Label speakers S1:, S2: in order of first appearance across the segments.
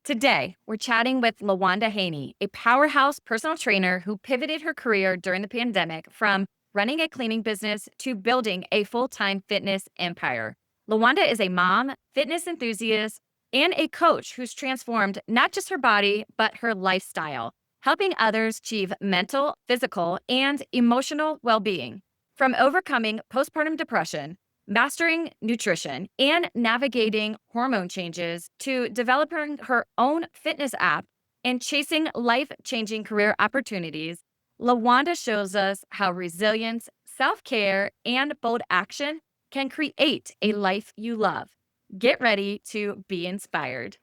S1: Today, we're chatting with Lawanda Haney, a powerhouse personal trainer who pivoted her career during the pandemic from running a cleaning business to building a full time fitness empire. Lawanda is a mom, fitness enthusiast, and a coach who's transformed not just her body, but her lifestyle, helping others achieve mental, physical, and emotional well being. From overcoming postpartum depression, mastering nutrition, and navigating hormone changes to developing her own fitness app and chasing life changing career opportunities, Lawanda shows us how resilience, self care, and bold action can create a life you love. Get ready to be inspired.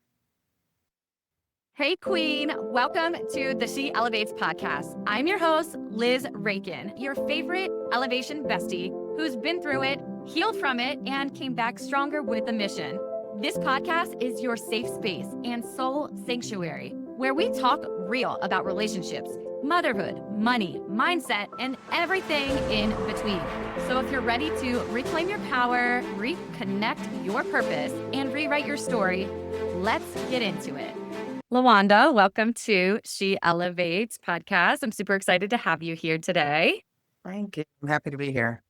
S1: Hey, Queen. Welcome to the She Elevates podcast. I'm your host, Liz Rankin, your favorite elevation bestie who's been through it, healed from it, and came back stronger with a mission. This podcast is your safe space and soul sanctuary where we talk real about relationships, motherhood, money, mindset, and everything in between. So if you're ready to reclaim your power, reconnect your purpose, and rewrite your story, let's get into it. Lawanda, welcome to She Elevates podcast. I'm super excited to have you here today.
S2: Thank you. I'm happy to be here.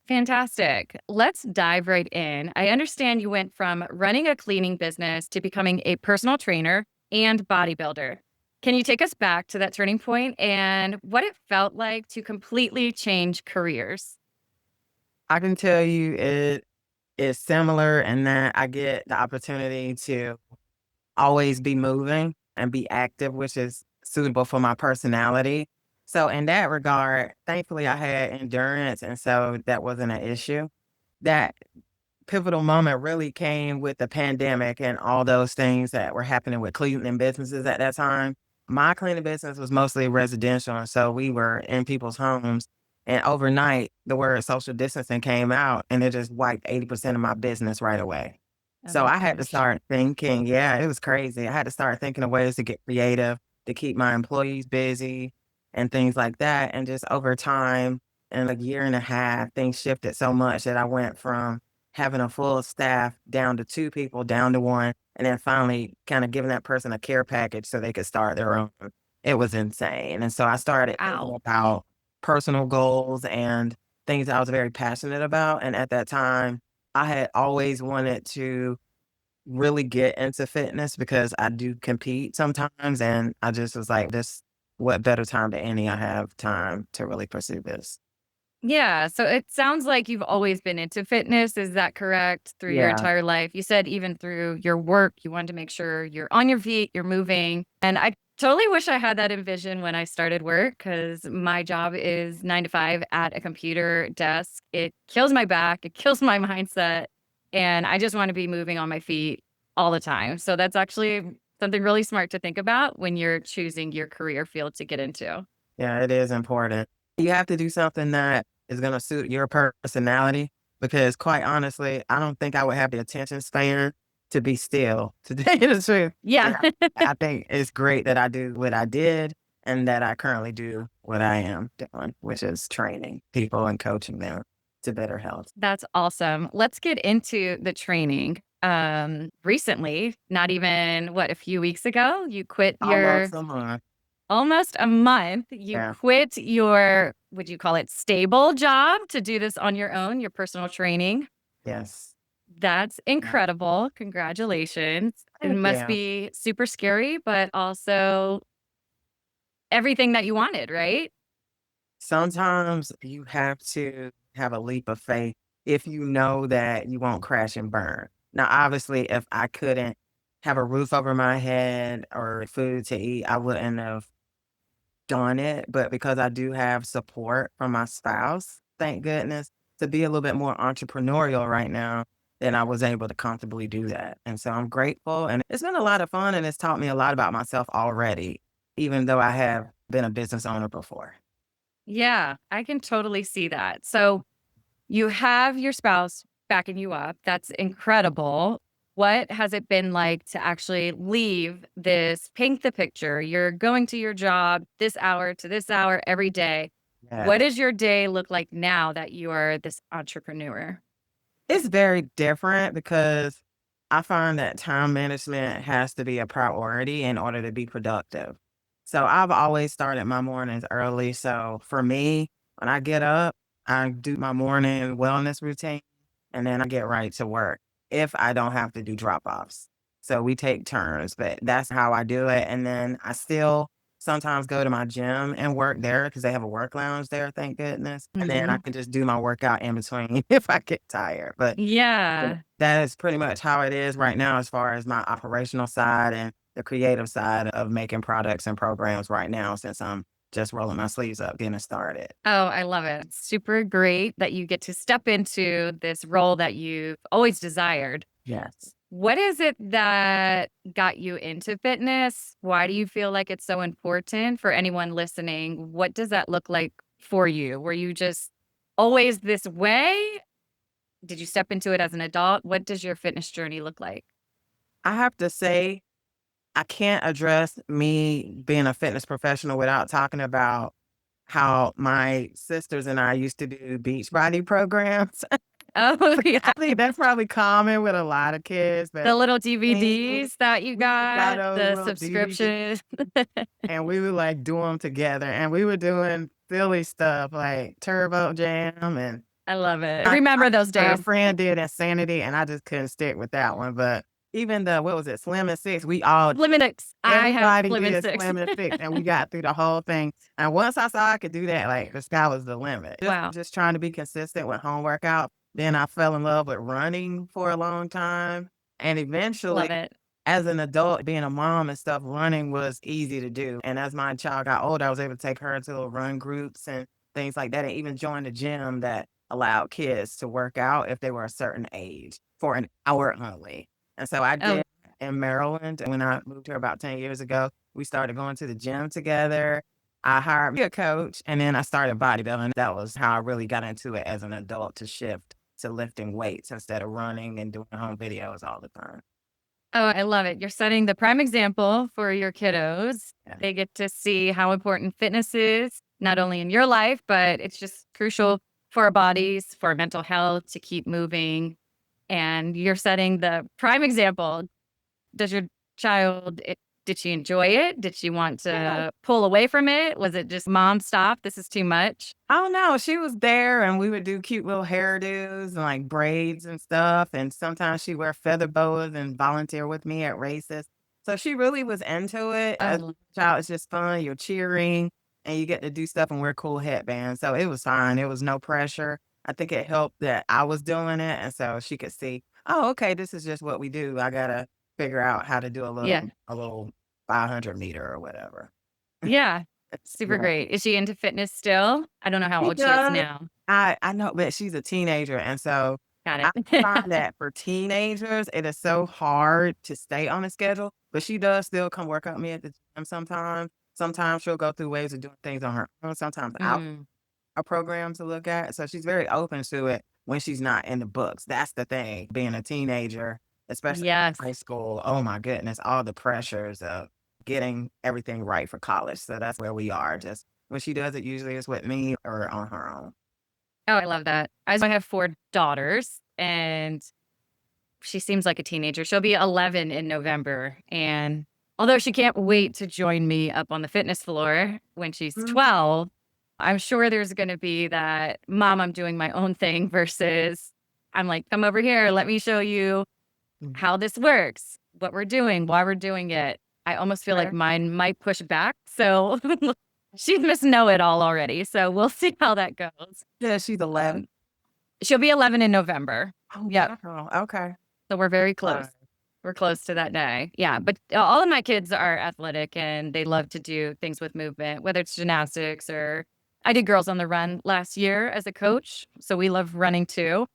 S1: Fantastic. Let's dive right in. I understand you went from running a cleaning business to becoming a personal trainer and bodybuilder. Can you take us back to that turning point and what it felt like to completely change careers?
S2: I can tell you it is similar in that I get the opportunity to always be moving and be active, which is suitable for my personality. So in that regard, thankfully I had endurance, and so that wasn't an issue. That pivotal moment really came with the pandemic and all those things that were happening with cleaning businesses at that time. My cleaning business was mostly residential, and so we were in people's homes. And overnight, the word social distancing came out, and it just wiped 80% of my business right away.
S1: Oh
S2: So
S1: my
S2: I had to
S1: gosh.
S2: start thinking, yeah, it was crazy. I had to start thinking of ways to get creative, to keep my employees busy and things like that. And just over time, in a year and a half, things shifted so much that I went from having a full staff down to 2 people, down to 1, and then finally kind of giving that person a care package so they could start their own. It was insane. And so I started thinking
S1: Wow.
S2: about personal goals and things I was very passionate about. And at that time, I had always wanted to really get into fitness because I do compete sometimes. And I just was like, this, what better time than any I have time to really pursue this.
S1: Yeah. So it sounds like you've always been into fitness. Is that correct? Through your
S2: Yeah.
S1: entire life? You said even through your work, you wanted to make sure you're on your feet, you're moving. And I totally wish I had that envision when I started work because my job is 9 to 5 at a computer desk. It kills my back, it kills my mindset. And I just want to be moving on my feet all the time. So that's actually something really smart to think about when you're choosing your career field to get into.
S2: Yeah, it is important. You have to do something that is gonna suit your personality because quite honestly, I don't think I would have the attention span to be still, to tell you the truth.
S1: Yeah.
S2: Yeah. I think it's great that I do what I did and that I currently do what I am doing, which is training people and coaching them to better health.
S1: That's awesome. Let's get into the training. Recently, not even a few weeks ago, you quit
S2: Almost
S1: your
S2: a month.
S1: almost a month. You
S2: Yeah.
S1: quit your, would you call it stable job to do this on your own, your personal training.
S2: Yes.
S1: That's
S2: Yeah.
S1: incredible. Congratulations. It
S2: Thank
S1: must
S2: you.
S1: be super scary, but also everything that you wanted, right?
S2: Sometimes you have to have a leap of faith if you know that you won't crash and burn. Now, obviously, if I couldn't have a roof over my head or food to eat, I wouldn't have done it. But because I do have support from my spouse, thank goodness, to be a little bit more entrepreneurial right now, then I was able to comfortably do that. And so I'm grateful. And it's been a lot of fun and it's taught me a lot about myself already, even though I have been a business owner before.
S1: Yeah, I can totally see that. So you have your spouse backing you up. That's incredible. What has it been like to actually leave this, paint the picture? You're going to your job this hour to this hour every day. What
S2: Yes.
S1: does your day look like now that you are this entrepreneur?
S2: It's very different because I find that time management has to be a priority in order to be productive. So I've always started my mornings early. So for me, when I get up, I do my morning wellness routine and then I get right to work if I don't have to do drop offs. So we take turns, but that's how I do it. And then I still sometimes go to my gym and work there because they have a work lounge there, thank goodness. And then I
S1: Mhm.
S2: can just do my workout in between if I get tired. But
S1: Yeah.
S2: that is pretty much how it is right now as far as my operational side and the creative side of making products and programs right now since I'm just rolling my sleeves up, getting started.
S1: Oh, I love it. It's super great that you get to step into this role that you've always desired.
S2: Yes.
S1: What is it that got you into fitness? Why do you feel like it's so important for anyone listening? What does that look like for you? Were you just always this way? Did you step into it as an adult? What does your fitness journey look like?
S2: I have to say, I can't address me being a fitness professional without talking about how my sisters and I used to do beach body programs.
S1: Oh,
S2: I
S1: yeah.
S2: think that's probably common with a lot of kids,
S1: The
S2: but
S1: little
S2: we
S1: DVDs that you
S2: got
S1: got,
S2: those
S1: the
S2: little DVDs
S1: subscription.
S2: and we would like do them together and we were doing silly stuff like Turbo Jam and
S1: I love it.
S2: I
S1: Remember those
S2: my
S1: days.
S2: friend did Insanity and I just couldn't stick with that one. But even the what was it, Slim and Six, we all
S1: Limit I have
S2: everybody
S1: Limit
S2: did
S1: 6.
S2: Slim and Six and we got through the whole thing. And once I saw I could do that, like the sky was the limit. Just
S1: Wow.
S2: just trying to be consistent with home workout. Then I fell in love with running for a long time. And
S1: Love
S2: eventually
S1: it.
S2: as an adult, being a mom and stuff, running was easy to do. And as my child got older, I was able to take her to little run groups and things like that, and even join the gym that allowed kids to work out if they were a certain age for an hour only. And so I
S1: Oh,
S2: did in Maryland. And when I moved here about 10 years ago, we started going to the gym together. I hired me a coach and then I started bodybuilding. That was how I really got into it as an adult to shift to lifting weights instead of running and doing home videos all the time.
S1: oh, I love it. You're setting the prime example for your kiddos.
S2: Yeah.
S1: They get to see how important fitness is, not only in your life, but it's just crucial for our bodies, for our mental health to keep moving. And you're setting the prime example. Does your child, did she enjoy it? Did she want
S2: Yeah.
S1: to pull away from it? Was it just mom, stop? This is too much.
S2: I don't know. She was there and we would do cute little hairdos and like braids and stuff. And sometimes she'd wear feather boas and volunteer with me at races. So she really was into it. As
S1: Oh,
S2: a child, it's just fun. You're cheering and you get to do stuff and wear cool headbands. So it was fine. It was no pressure. I think it helped that I was doing it. And so she could see, oh, okay, this is just what we do. I gotta figure out how to do
S1: yeah.
S2: a little 500 meter or whatever.
S1: Yeah. Super
S2: Yeah.
S1: great. Is she into fitness still? I don't know how
S2: She
S1: old she is
S2: does.
S1: now.
S2: I know, but she's a teenager, and so
S1: Got
S2: I
S1: it.
S2: find that for teenagers, it is so hard to stay on a schedule, but she does still come work out with me at the gym sometimes. Sometimes she'll go through ways of doing things on her own. Sometimes I'll
S1: Mm,
S2: a program to look at. So she's very open to it when she's not in the books. That's the thing. Being a teenager, especially in
S1: yes.
S2: high school, oh my goodness, all the pressures of getting everything right for college. So that's where we are. Just when she does it, usually it's with me or on her own.
S1: Oh, I love that. I have 4 daughters, and she seems like a teenager. She'll be 11 in November, and although she can't wait to join me up on the fitness floor when she's
S2: Mhm.
S1: 12, I'm sure there's gonna be that, "Mom, I'm doing my own thing," versus I'm like, "Come over here, let me show you
S2: Mhm.
S1: how this works, what we're doing, why we're doing it." I almost feel like
S2: Okay.
S1: mine might push back, so she's Miss Know It All already, so we'll see how that goes.
S2: Yeah, she's 11.
S1: Um, she'll be 11 in November.
S2: Oh,
S1: Yep,
S2: wow. Okay.
S1: so we're very close.
S2: Fun.
S1: We're close to that day. Yeah, but all of my kids are athletic and they love to do things with movement, whether it's gymnastics or I did Girls on the Run last year as a coach, so we love running too.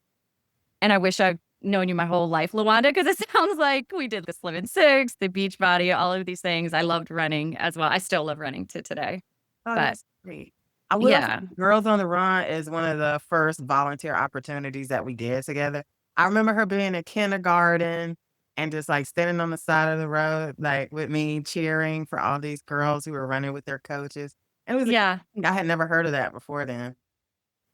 S1: And I wish I'd known you my whole life, Lawanda, because it sounds like we did the Slim and Six, the beach body, all of these things. I loved running as well. I still love running to today.
S2: Oh,
S1: But
S2: that's great. I will say
S1: yeah,
S2: Girls on the Run is one of the first volunteer opportunities that we did together. I remember her being in kindergarten and just, like, standing on the side of the road, like, with me cheering for all these girls who were running with their coaches. It was a
S1: yeah.
S2: I had never heard of that before then.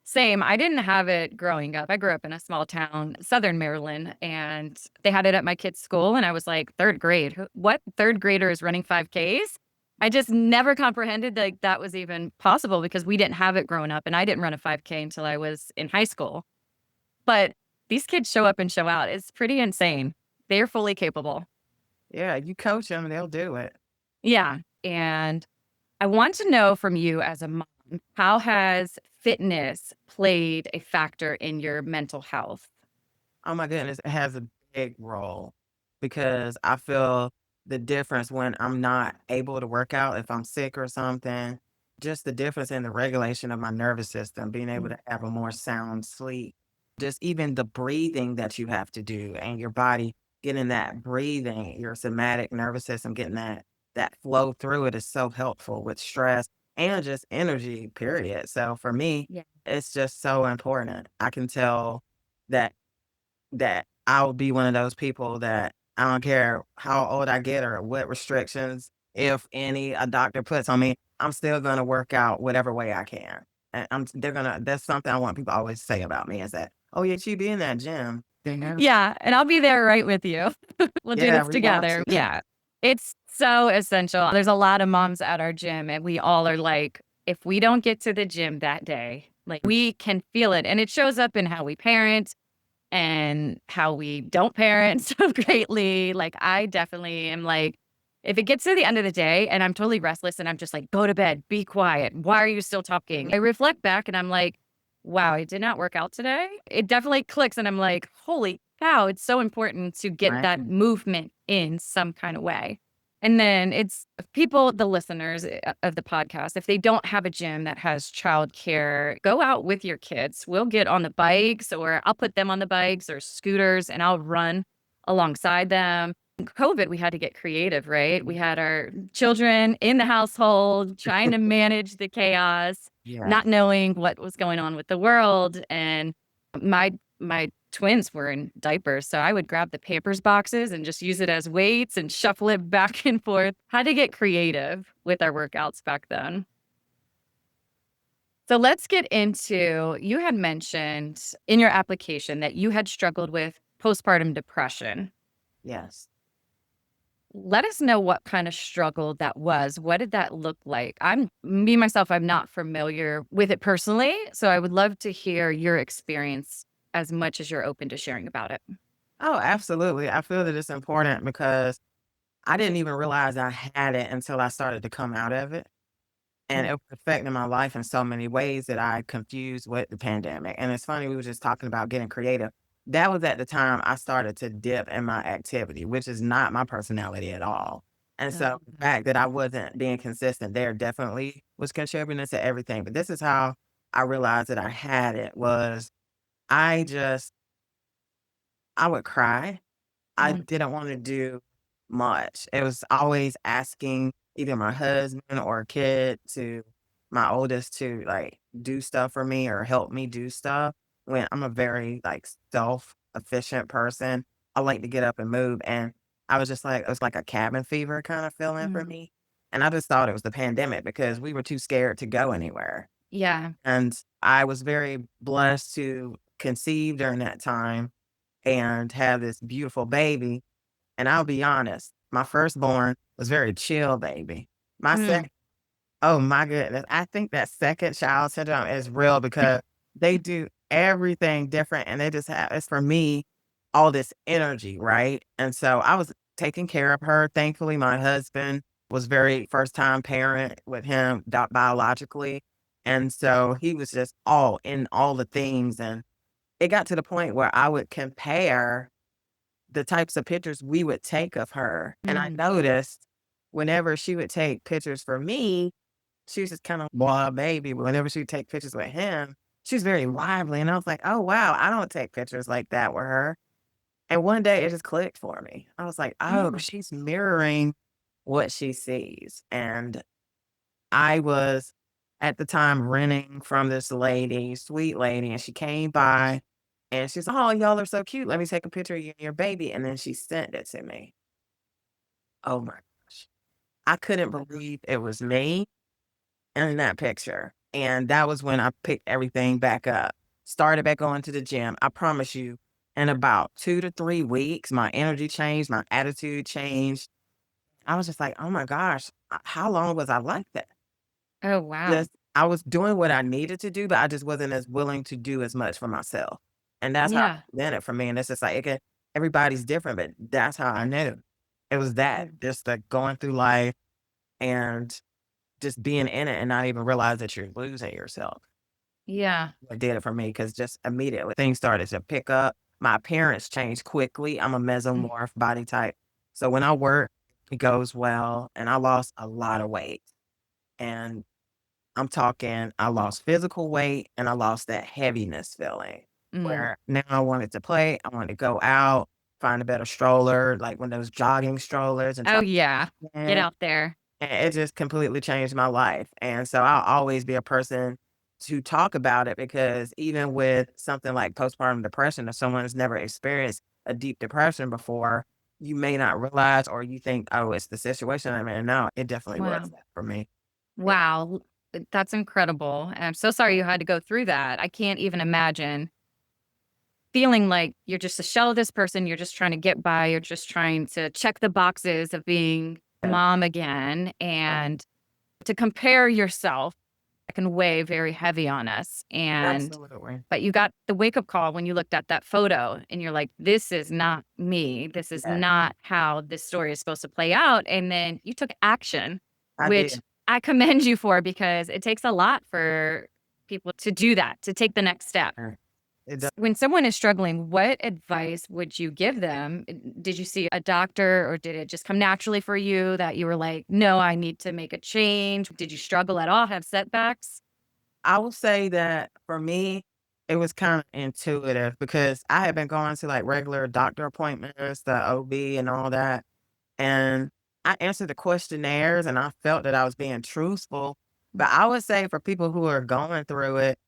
S1: Same. I didn't have it growing up. I grew up in a small town, Southern Maryland, and they had it at my kid's school. And I was like, third grade. What third grader is running 5Ks? I just never comprehended like that was even possible because we didn't have it growing up. And I didn't run a 5K until I was in high school. But these kids show up and show out. It's pretty insane. They're fully capable.
S2: Yeah, you coach them, they'll do it.
S1: Yeah. And I want to know from you as a mom, how has fitness played a factor in your mental health?
S2: Oh my goodness, it has a big role because I feel the difference when I'm not able to work out, if I'm sick or something, just the difference in the regulation of my nervous system, being able
S1: Mm.
S2: to have a more sound sleep, just even the breathing that you have to do and your body getting that breathing, your somatic nervous system getting that flow through it is so helpful with stress and just energy, period. So for me,
S1: Yeah.
S2: it's just so important. I can tell that I'll be one of those people that I don't care how old I get or what restrictions, if any, a doctor puts on me, I'm still gonna work out whatever way I can. And that's something I want people to always say about me is that, "Oh, yeah, you be in that gym." You know?
S1: Yeah, and I'll be there right with you. We'll do
S2: Yeah,
S1: this
S2: we got
S1: together.
S2: to.
S1: Yeah. It's so essential. There's a lot of moms at our gym, and we all are like, if we don't get to the gym that day, like we can feel it. And it shows up in how we parent and how we don't parent so greatly. Like, I definitely am like, if it gets to the end of the day and I'm totally restless and I'm just like, go to bed, be quiet. Why are you still talking? I reflect back and I'm like, wow, I did not work out today. It definitely clicks. And I'm like, holy cow, it's so important to get
S2: Right.
S1: that movement in some kind of way. And then it's people, the listeners of the podcast, if they don't have a gym that has childcare, go out with your kids. We'll get on the bikes or I'll put them on the bikes or scooters and I'll run alongside them. In COVID, we had to get creative, right? We had our children in the household trying to manage the chaos,
S2: Yeah.
S1: not knowing what was going on with the world. And my twins were in diapers, so I would grab the Pampers boxes and just use it as weights and shuffle it back and forth. Had to get creative with our workouts back then. So let's get into you had mentioned in your application that you had struggled with postpartum depression.
S2: Yes.
S1: Let us know what kind of struggle that was. What did that look like? Myself, I'm not familiar with it personally, so I would love to hear your experience as much as you're open to sharing about it.
S2: Oh, absolutely. I feel that it's important because I didn't even realize I had it until I started to come out of it. And
S1: Mm.
S2: it was affecting my life in so many ways that I confused with the pandemic. And it's funny, we were just talking about getting creative. That was at the time I started to dip in my activity, which is not my personality at all. And so
S1: Oh,
S2: the fact that I wasn't being consistent there definitely was contributing to everything. But this is how I realized that I had it was I just I would cry. I
S1: mm,
S2: didn't wanna do much. It was always asking either my husband or a kid to my oldest to, like, do stuff for me or help me do stuff when I'm a very, like, self-efficient person. I like to get up and move, and I was just like it was like a cabin fever kinda feeling for
S1: mm.
S2: me, and I just thought it was the pandemic because we were too scared to go anywhere,
S1: Yeah.
S2: and I was very blessed to conceive during that time and have this beautiful baby, and I'll be honest, my firstborn was very chill baby. My
S1: Mm,
S2: second oh my goodness, I think that second child syndrome is real because they do everything different and they just have it's for me, all this energy, right? And so I was taking care of her. Thankfully, my husband was very first time parent with him biologically. And so he was just all in all the things. And it got to the point where I would compare the types of pictures we would take of her, and I
S1: mm,
S2: noticed whenever she would take pictures for me, she was just kinda blah baby, but whenever she would take pictures with him, she was very lively, and I was like, "Oh, wow, I don't take pictures like that with her." And one day it just clicked for me. I was like, "Oh,
S1: mm,
S2: she's mirroring what she sees," and I was, at the time, renting from this lady, sweet lady, and she came by, and she's, "Oh, y'all are so cute. Let me take a picture of you and your baby," and then she sent it to me. Oh my gosh. I couldn't believe it was me in that picture. And that was when I picked everything back up, started back going to the gym. I promise you, in about 2 to 3 weeks, my energy changed, my attitude changed. I was just like, oh my gosh, how long was I like that?
S1: Oh, wow.
S2: Just, I was doing what I needed to do, but I just wasn't as willing to do as much for myself. And that's how
S1: Yeah.
S2: I did it for me. And it's just like, everybody's different, but that's how I knew. It was that,
S1: Mm.
S2: just like going through life and just being in it and not even realize that you're losing yourself.
S1: Yeah.
S2: It did it for me because just immediately things started to pick up. My appearance changed quickly. I'm a
S1: Mm.
S2: mesomorph body type. So when I work, it goes well. And I lost a lot of weight. And I'm talking, I lost physical weight and I lost that heaviness feeling
S1: Mm.
S2: where now I wanted to play. I wanted to go out, find a better stroller, like one of those jogging strollers and
S1: Oh,
S2: try
S1: yeah. Get
S2: and
S1: out there.
S2: it just completely changed my life. And so I'll always be a person to talk about it because even with something like postpartum depression, if someone's never experienced a deep depression before, you may not realize or you think, oh, it's the situation I'm in. No, it definitely was
S1: Wow.
S2: that for me.
S1: Wow. That's incredible. And I'm so sorry you had to go through that. I can't even imagine feeling like you're just a shell of this person. You're just trying to get by. You're just trying to check the boxes of being a
S2: Yeah,
S1: mom again. And to compare yourself can weigh very heavy on us. And
S2: absolutely.
S1: but you got the wake up call when you looked at that photo and you're like, this is not me. This is
S2: Yeah,
S1: not how this story is supposed to play out. And then you took action,
S2: I
S1: which
S2: did.
S1: I commend you for because it takes a lot for people to do that, to take the next step.
S2: Yeah, it does.
S1: When someone is struggling, what advice would you give them? Did you see a doctor or did it just come naturally for you that you were like, no, I need to make a change? Did you struggle at all, have setbacks?
S2: I will say that for me, it was kind of intuitive because I had been going to like regular doctor appointments, the OB and all that. And I answered the questionnaires and I felt that I was being truthful. But I would say for people who are going through it,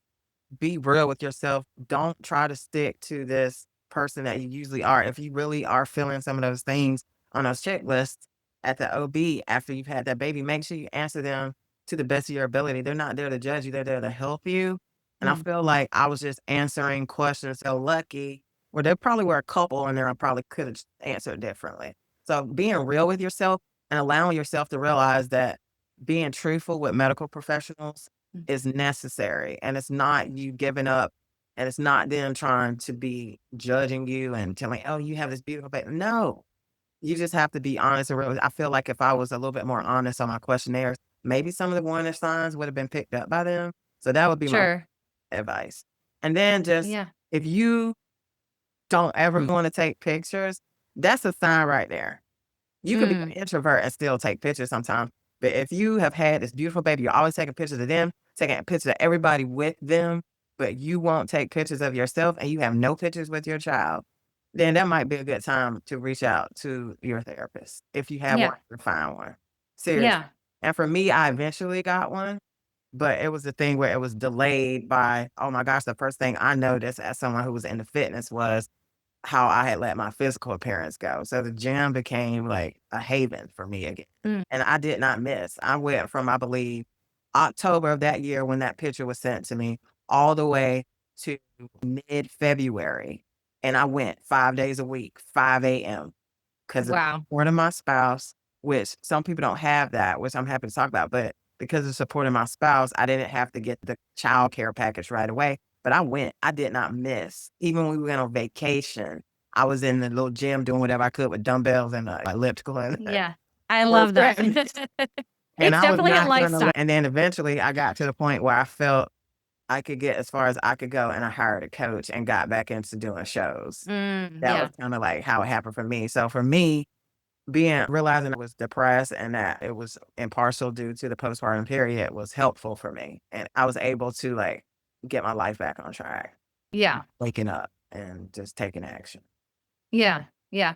S2: be real with yourself. Don't try to stick to this person that you usually are. If you really are feeling some of those things on those checklists at the OB after you've had that baby, make sure you answer them to the best of your ability. They're not there to judge you, they're there to help you. And I
S1: Mm,
S2: feel like I was just answering questions so lucky where there probably were a couple in there I probably could have answered differently. So being real with yourself and allowing yourself to realize that being truthful with medical professionals
S1: mm.
S2: is necessary, and it's not you giving up, and it's not them trying to be judging you and telling, "Oh, you have this beautiful baby." No, you just have to be honest and real. I feel like if I was a little bit more honest on my questionnaires, maybe some of the warning signs would have been picked up by them. So that would be my
S1: Sure.
S2: advice. And then just
S1: Yeah.
S2: if you don't ever wanna take pictures, that's a sign right there. You could be an
S1: Mm,
S2: introvert and still take pictures sometimes. But if you have had this beautiful baby, you're always taking pictures of them, taking pictures of everybody with them, but you won't take pictures of yourself and you have no pictures with your child, then that might be a good time to reach out to your therapist if you have one
S1: yeah.
S2: or find one. Seriously.
S1: Yeah.
S2: And for me, I eventually got one, but it was the thing where it was delayed by, oh my gosh, the first thing I noticed as someone who was into fitness was how I had let my physical appearance go. So the gym became like a haven for me again.
S1: Mm,
S2: And I did not miss. I went from, I believe, October of that year when that picture was sent to me, all the way to mid-February. And I went 5 days a week, 5 a.m. because of
S1: wow.
S2: supporting my spouse, which some people don't have that, which I'm happy to talk about. But because of supporting my spouse, I didn't have to get the childcare package right away. But I went. I did not miss. Even when we went on vacation, I was in the little gym doing whatever I could with dumbbells and elliptical and
S1: Yeah. I
S2: for
S1: love that.
S2: friends. And
S1: It's
S2: I was
S1: definitely a
S2: not gonna
S1: lifestyle.
S2: let and then eventually I got to the point where I felt I could get as far as I could go, and I hired a coach and got back into doing shows.
S1: Mm,
S2: That was
S1: yeah.
S2: kinda like how it happened for me. So for me, being realizing I was depressed and that it was in partial due to the postpartum period was helpful for me, and I was able to, like, get my life back on track,
S1: Yeah.
S2: waking up and just taking action.
S1: Yeah. Yeah.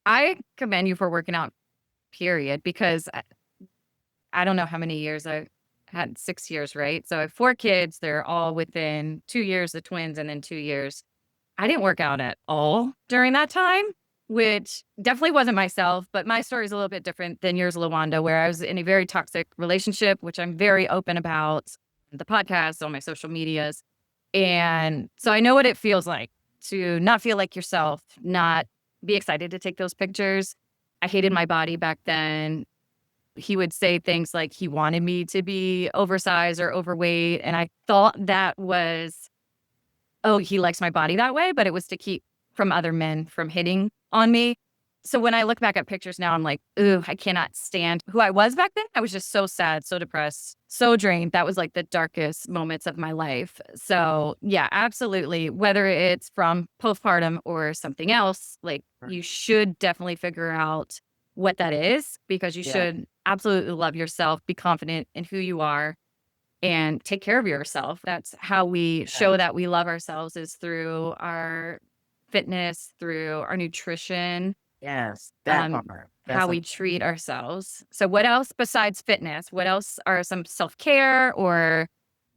S1: I commend you for working out, period, because I don't know how many years I had 6 years, right? So I have 4 kids. They're all within 2 years, the twins, and then 2 years. I didn't work out at all during that time, which definitely wasn't myself, but my story is a little bit different than yours, Lawanda, where I was in a very toxic relationship, which I'm very open about. the podcast, on my social medias. And so I know what it feels like to not feel like yourself, not be excited to take those pictures. I hated my body back then. He would say things like he wanted me to be oversized or overweight. And I thought that was, oh, he likes my body that way, but it was to keep from other men from hitting on me. So when I look back at pictures now, I'm like, ooh, I cannot stand who I was back then. I was just so sad, so depressed, so drained. That was like the darkest moments of my life. So yeah, absolutely. Whether it's from postpartum or something else, like you should definitely figure out what that is, because you
S2: Yeah.
S1: should absolutely love yourself, be confident in who you are, and take care of yourself. That's how we show that we love ourselves, is through our fitness, through our nutrition,
S2: Yes, that
S1: um,
S2: part.
S1: how
S2: That's a
S1: we treat ourselves. So what else besides fitness? What else are some self-care or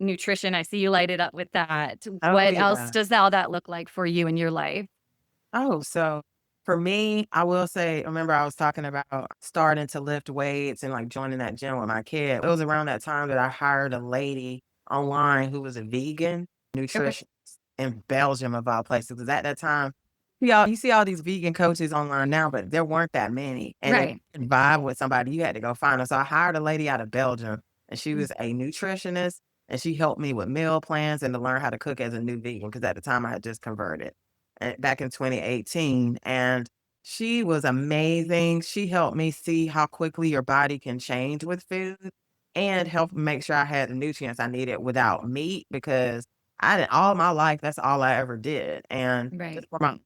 S1: nutrition? I see you light it up with that.
S2: oh,
S1: What else
S2: yeah.
S1: does all that look like for you in your life?
S2: Oh, so for me, I will say, remember I was talking about starting to lift weights and like joining that gym with my kid. It was around that time that I hired a lady online who was a vegan
S1: Okay.
S2: nutritionist in Belgium of all places. Because at that time, you see all these vegan coaches online now, but there weren't that many. And if
S1: Right.
S2: you could vibe with somebody, you had to go find them. So I hired a lady out of Belgium, and she
S1: Mm.
S2: was a nutritionist, and she helped me with meal plans and to learn how to cook as a new vegan. Because at the time I had just converted back in 2018. And she was amazing. She helped me see how quickly your body can change with food and help make sure I had the nutrients I needed without meat because I did all my life, that's all I ever did. And
S1: Right.
S2: just for my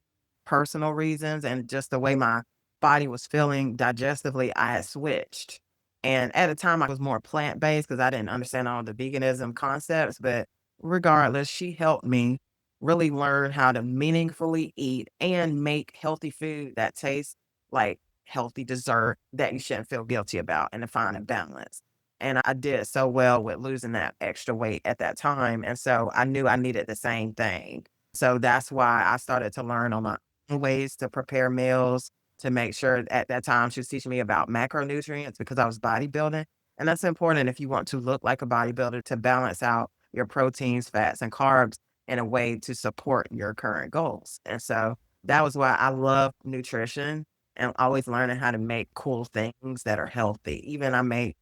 S2: personal reasons and just the way my body was feeling digestively, I had switched. And at the time, I was more plant based because I didn't understand all the veganism concepts. But regardless, she helped me really learn how to meaningfully eat and make healthy food that tastes like healthy dessert that you shouldn't feel guilty about and to find a balance. And I did so well with losing that extra weight at that time. And so I knew I needed the same thing. So that's why I started to learn on my own ways to prepare meals to make sure at that time she was teaching me about macronutrients because I was bodybuilding. And that's important if you want to look like a bodybuilder to balance out your proteins, fats, and carbs in a way to support your current goals. And so that was why I love nutrition and always learning how to make cool things that are healthy. Even I make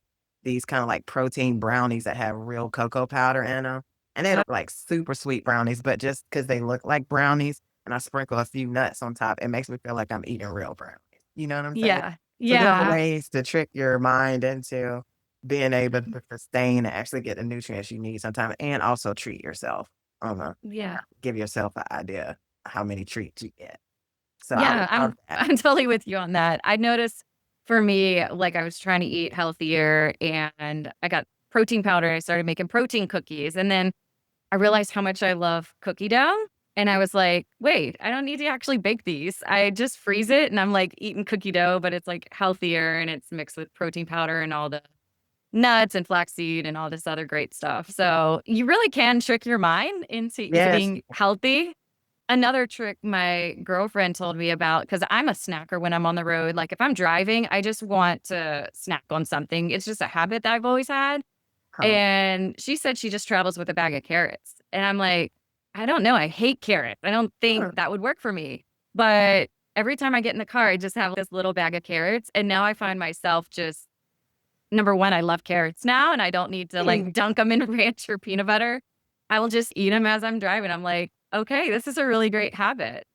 S2: these kind of like protein brownies that have real cocoa powder in them. And they
S1: Uh,
S2: look like super sweet brownies, but just because they look like brownies and I sprinkle a few nuts on top, it makes me feel like I'm eating real brownies. You know what I'm saying?
S1: yeah.
S2: So there are
S1: Yeah.
S2: ways to trick your mind into being able to sustain and actually get the nutrients you need sometimes and also treat yourself on a
S1: Yeah.
S2: give yourself an idea how many treats you get. So I
S1: Yeah,
S2: love
S1: I'm
S2: that.
S1: I'm totally with you on that. I noticed for me, like I was trying to eat healthier and I got protein powder. I started making protein cookies and then I realized how much I love cookie dough. And I was like, wait, I don't need to actually bake these. I just freeze it and I'm like eating cookie dough, but it's like healthier and it's mixed with protein powder and all the nuts and flaxseed and all this other great stuff. So you really can trick your mind into
S2: Yes.
S1: eating healthy. Another trick my girlfriend told me about, because 'cause I'm a snacker when I'm on the road, like, if I'm driving, I just want to snack on something. It's just a habit that I've always had,
S2: Huh.
S1: and she said she just travels with a bag of carrots, and I'm like, "I don't know, I hate carrots. I don't think
S2: Huh.
S1: that would work for me." But every time I get in the car, I just have this little bag of carrots, and now I find myself just number 1, I love carrots now, and I don't need to, like, dunk them in ranch or peanut butter. I will just eat them as I'm driving. I'm like, "Okay, this is a really great habit."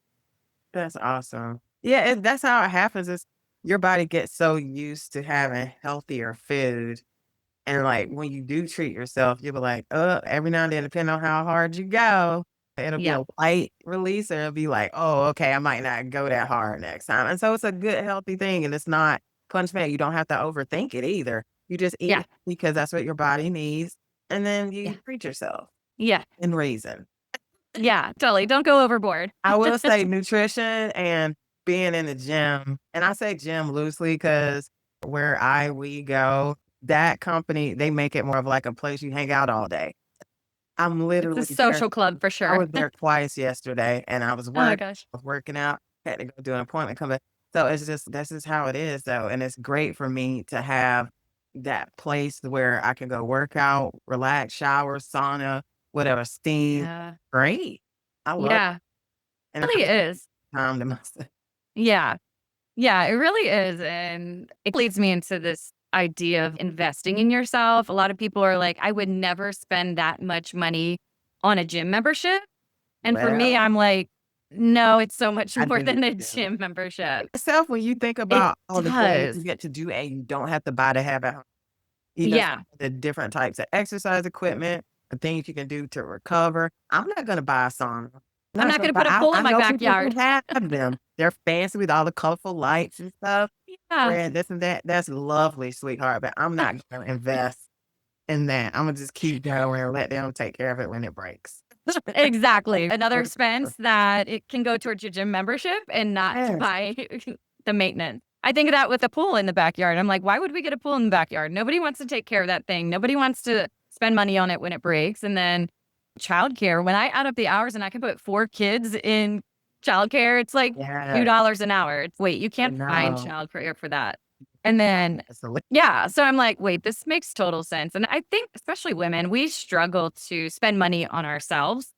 S2: That's awesome. Yeah, that's how it happens is your body gets so used to having healthier food. And like when you do treat yourself, you'll be like, every now and then, depending on how hard you go, it'll be
S1: Yeah.
S2: a light release, or it'll be like, oh, okay, I might not go that hard next time. And so it's a good, healthy thing. And it's not punishment. You don't have to overthink it either. You just eat
S1: Yeah.
S2: it because that's what your body needs. And then
S1: Yeah.
S2: you treat yourself
S1: Yeah.
S2: in reason.
S1: Yeah, totally. Don't go overboard.
S2: I will say nutrition and being in the gym, and I say gym loosely because where we go, that company, they make it more of like a place you hang out all day. I'm
S1: It's a
S2: literally there.
S1: social club for
S2: I
S1: sure.
S2: was there twice yesterday and
S1: Oh my gosh.
S2: I was working out, had to go do an appointment, come back. So it's just, that's just how it is though. And it's great for me to have that place where I can go work out, relax, shower, sauna, whatever, steam.
S1: Yeah.
S2: Great. I love it.
S1: Yeah.
S2: And
S1: It
S2: I
S1: really
S2: take
S1: is.
S2: time to myself.
S1: Yeah. Yeah, it really is, and it leads me into this idea of investing in yourself. A lot of people are like, "I would never spend that much money on a gym membership," and for me,
S2: Well,
S1: I'm like, "No, it's so much
S2: I
S1: more
S2: do.
S1: than a
S2: Yeah.
S1: gym membership."
S2: Yourself when you think
S1: It
S2: about all the things you
S1: does.
S2: get to do and you don't have to buy to have at home. Even some
S1: Yeah.
S2: of the different types of exercise equipment, the things you can do to recover. I'm not gonna buy a sauna. I'm
S1: I'm
S2: not
S1: not
S2: gonna
S1: gonna
S2: buy
S1: put a pool
S2: I
S1: in my
S2: know people who
S1: backyard.
S2: have them. They're fancy with all the colorful lights and stuff,
S1: Yeah.
S2: red this and that. That's lovely, sweetheart, but I'm not gonna invest in that. Imma just keep going and let them take care of it when it breaks.
S1: Exactly. Another expense that it can go towards your gym membership and not to
S2: Yes.
S1: buy the maintenance. I think of that with a pool in the backyard. I'm like, why would we get a pool in the backyard? Nobody wants to take care of that thing. Nobody wants to spend money on it when it breaks. And then childcare, when I add up the hours and I can put 4 kids in childcare, it's like
S2: Yes.
S1: $2 an hour. It's, wait, you
S2: I
S1: can't find
S2: know.
S1: childcare for that. And then
S2: Absolutely.
S1: yeah, so I'm like, "Wait, this makes total sense," and I think especially women, we struggle to spend money on ourselves.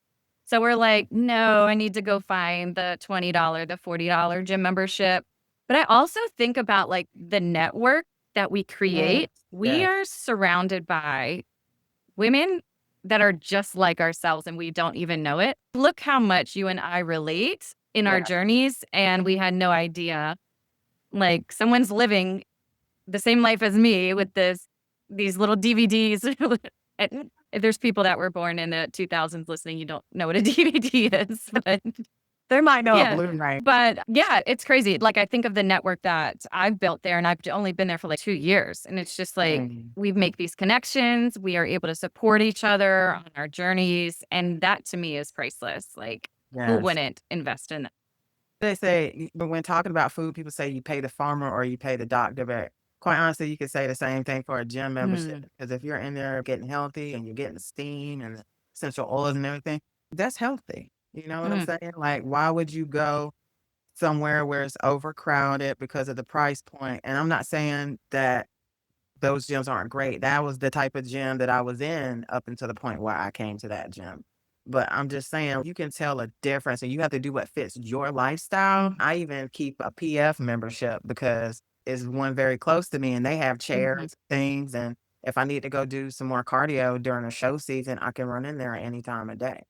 S1: So we're like, "No, I need to go find the $20, the $40 gym membership." But I also think about, like, the network that we
S2: Yes.
S1: create. We
S2: Yes.
S1: are surrounded by women that are just like ourselves, and we don't even know it. Look how much you and I relate in our
S2: Yes.
S1: journeys, and we had no idea. Like, someone's living the same life as me with these little DVDs. And if there's people that were born in the 2000s listening, you don't know what a DVD is, but
S2: They might know a
S1: yeah.
S2: Blu-ray.
S1: But yeah, it's crazy. Like, I think of the network that I've built there, and I've only been there for like 2 years, and it's just like
S2: Mm.
S1: we make these connections, we are able to support each other on our journeys, and that to me is priceless. Like, who
S2: Yes.
S1: wouldn't invest in that?
S2: They say but when talking about food, people say you pay the farmer or you pay the doctor, but quite honestly, you could say the same thing for a gym membership,
S1: Mm,
S2: because if you're in there getting healthy and you're getting the steam and the essential oils and everything, that's healthy. You know what I'm
S1: mm,
S2: saying? Like, why would you go somewhere where it's overcrowded because of the price point? And I'm not saying that those gyms aren't great. That was the type of gym that I was in up until the point where I came to that gym. But I'm just saying, you can tell a difference and you have to do what fits your lifestyle. I even keep a PF membership because it's one very close to me and they have
S1: mhm.
S2: chairs, things. And if I need to go do some more cardio during the show season, I can run in there at any time of day.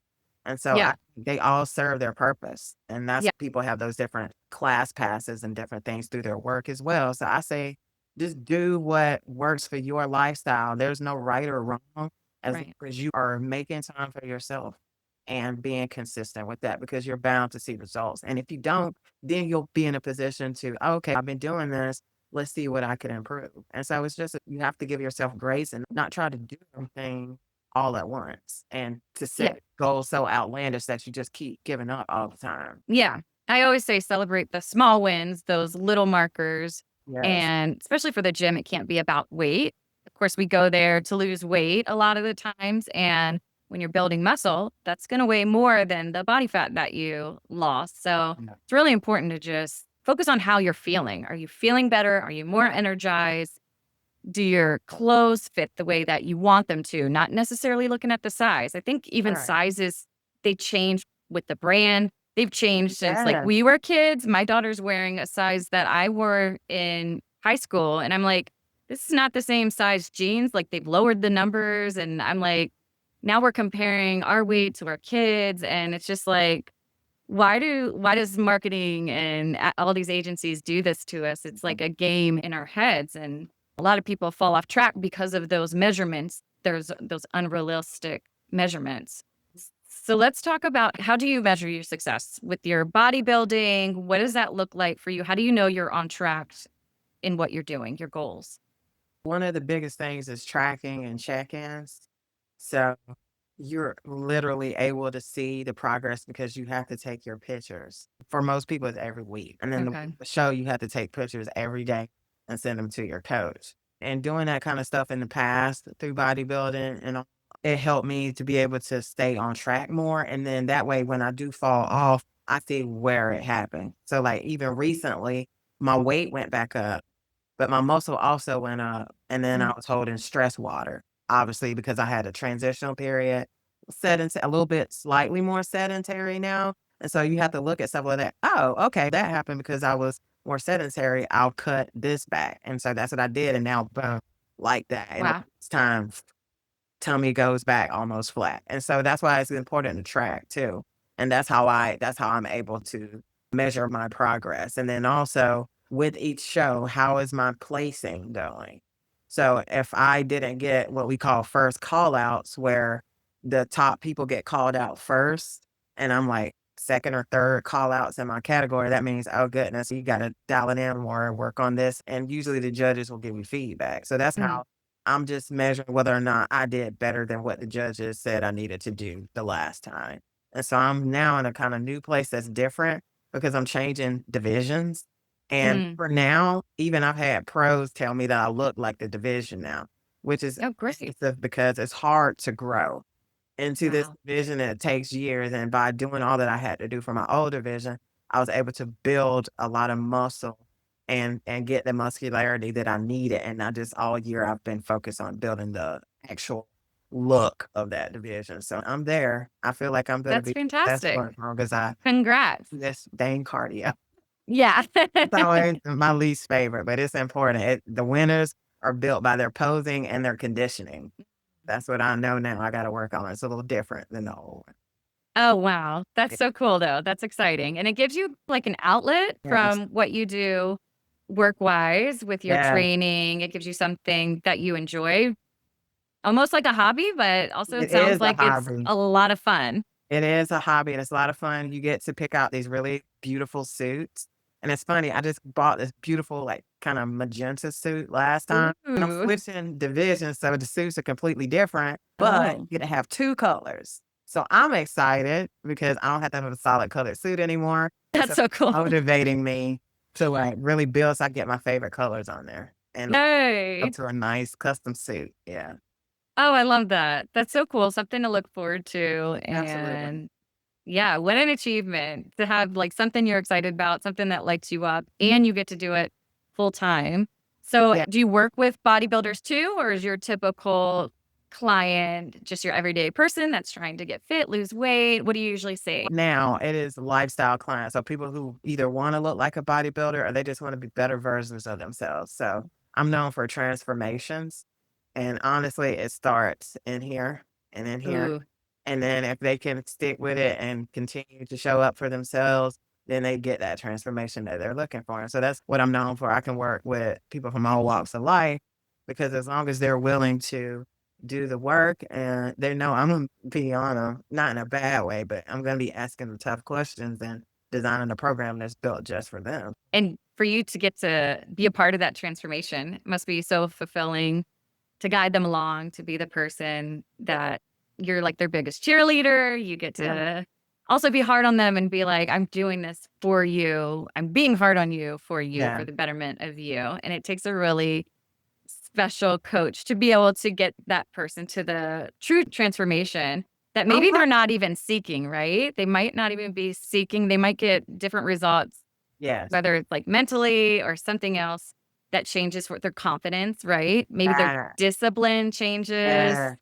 S2: And so
S1: Yeah,
S2: they all serve their purpose. And that's
S1: yeah,
S2: people have those different class passes and different things through their work as well. So I say, just do what works for your lifestyle. There's no right or wrong as
S1: right.
S2: long as you are making time for yourself and being consistent with that because you're bound to see results. And if you don't, then you'll be in a position to, okay, I've been doing this. Let's see what I can improve. And so it's just you have to give yourself grace and not try to do everything all at once and to
S1: Yeah.
S2: set goals so outlandish that you just keep giving up all the time.
S1: Yeah. I always say celebrate the small wins, those little markers.
S2: Yes.
S1: And especially for the gym, it can't be about weight. Of course, we go there to lose weight a lot of the times. And when you're building muscle, that's going to weigh more than the body fat that you lost. So
S2: Yeah.
S1: it's really important to just focus on how you're feeling. Are you feeling better? Are you more energized? Do your clothes fit the way that you want them to? Not necessarily looking at the size. I think
S2: All
S1: even
S2: right.
S1: sizes, they change with the brand. They've changed since like
S2: Yes.
S1: we were kids. My daughter's wearing a size that I wore in high school. And I'm like, this is not the same size jeans. Like they've lowered the numbers. And I'm like, now we're comparing our weight to our kids. And it's just like, why does marketing and all these agencies do this to us? It's like a game in our heads, and a lot of people fall off track because of those measurements. There's those unrealistic measurements. So let's talk about, how do you measure your success with your bodybuilding? What does that look like for you? How do you know you're on track in what you're doing, your goals?
S2: One of the biggest things is tracking and check-ins. So you're literally able to see the progress because you have to take your pictures. For most people, it's every week. And then
S1: Okay.
S2: the show, you have to take pictures every day and send them to your coach. And doing that kind of stuff in the past through bodybuilding and all, it helped me to be able to stay on track more. And then that way, when I do fall off, I see where it happened. So like even recently, my weight went back up but my muscle also went up, and then
S1: Mm.
S2: I was holding stress water, obviously, because I had a transitional period, a little bit slightly more sedentary now, and so you have to look at stuff like that. "Oh, okay, that happened because I was more sedentary, I'll cut this back," and so that's what I did, and now boom, like that, in a
S1: Wow.
S2: week's time, tummy goes back almost flat, and so that's why it's important to track too, and that's how I'm able to measure my progress, and then also with each show, how is my placing going? So if I didn't get what we call first call outs, where the top people get called out first, and I'm like second or third call outs in my category, that means, oh goodness, you gotta dial it in more, work on this, and usually the judges will give me feedback. So that's
S1: Mm.
S2: how I'm just measuring whether or not I did better than what the judges said I needed to do the last time. And so I'm now in a kind of new place that's different because I'm changing divisions. And
S1: Mm.
S2: for now, even I've had pros tell me that I look like the division now, which is
S1: Oh, great.
S2: impressive because it's hard to grow into this
S1: Wow.
S2: vision, and it takes years, and by doing all that I had to do for my old division, I was able to build a lot of muscle and get the muscularity that I needed, and I just all year I've been focused on building the actual look of that division, so I'm there. I feel like I'm gonna
S1: That's
S2: be successful
S1: fantastic.
S2: as long as I
S1: Congrats.
S2: do this dang cardio.
S1: Yeah.
S2: It's always my least favorite, but it's important. The winners are built by their posing and their conditioning. That's what I know now I gotta work on. It's a little different than the old one.
S1: Oh, wow. That's
S2: Yeah.
S1: so cool, though. That's exciting. And it gives you like an outlet
S2: Yes.
S1: from what you do work wise with your
S2: Yeah.
S1: training. It gives you something that you enjoy, almost like a hobby, but also it
S2: It
S1: sounds
S2: is a
S1: like it's
S2: hobby.
S1: a lot of fun.
S2: It is a hobby, and it's a lot of fun. You get to pick out these really beautiful suits, and it's funny, I just bought this beautiful, like, kinda magenta suit last time, and I'm
S1: Ooh.
S2: switching divisions, so the suits are completely different, but
S1: Oh,
S2: you get to have 2 colors. So I'm excited because I don't have to have a solid colored suit anymore, and
S1: that's
S2: so
S1: so cool.
S2: motivating me to, like, really build so I get my favorite colors on there and up
S1: Yay.
S2: to a nice custom suit. Yeah,
S1: Oh, I love that. That's so cool. Something to look forward to.
S2: absolutely.
S1: And yeah, what an achievement to have like something you're excited about, something that lights you up, and you get to do it full time. So,
S2: Yeah.
S1: do you work with bodybuilders too, or is your typical client just your everyday person that's trying to get fit, lose weight? What do you usually see?
S2: Now it is lifestyle clients, so people who either wanna look like a bodybuilder or they just wanna be better versions of themselves, so I'm known for transformations, and honestly, it starts in here and in here,
S1: Ooh,
S2: and then if they can stick with it and continue to show up for themselves, then they get that transformation that they're looking for, and so that's what I'm known for. I can work with people from all walks of life because as long as they're willing to do the work and they know I'm gonna be on them, not in a bad way, but I'm gonna be asking the tough questions and designing a program that's built just for them.
S1: and for you to get to be a part of that transformation it must be so fulfilling to guide them along, to be the person that you're like their biggest cheerleader. You get
S2: Yeah.
S1: to also be hard on them and be like, I'm doing this for you. I'm being hard on you, for
S2: Yeah.
S1: the betterment of you. And it takes a really special coach to be able to get that person to the true transformation that maybe
S2: Uh-huh.
S1: they're not even seeking, right? They might not even be seeking, they might get different results
S2: Yes.
S1: whether it's like mentally or something else that changes with their confidence, right? Maybe their
S2: Yeah.
S1: discipline changes.
S2: Yeah.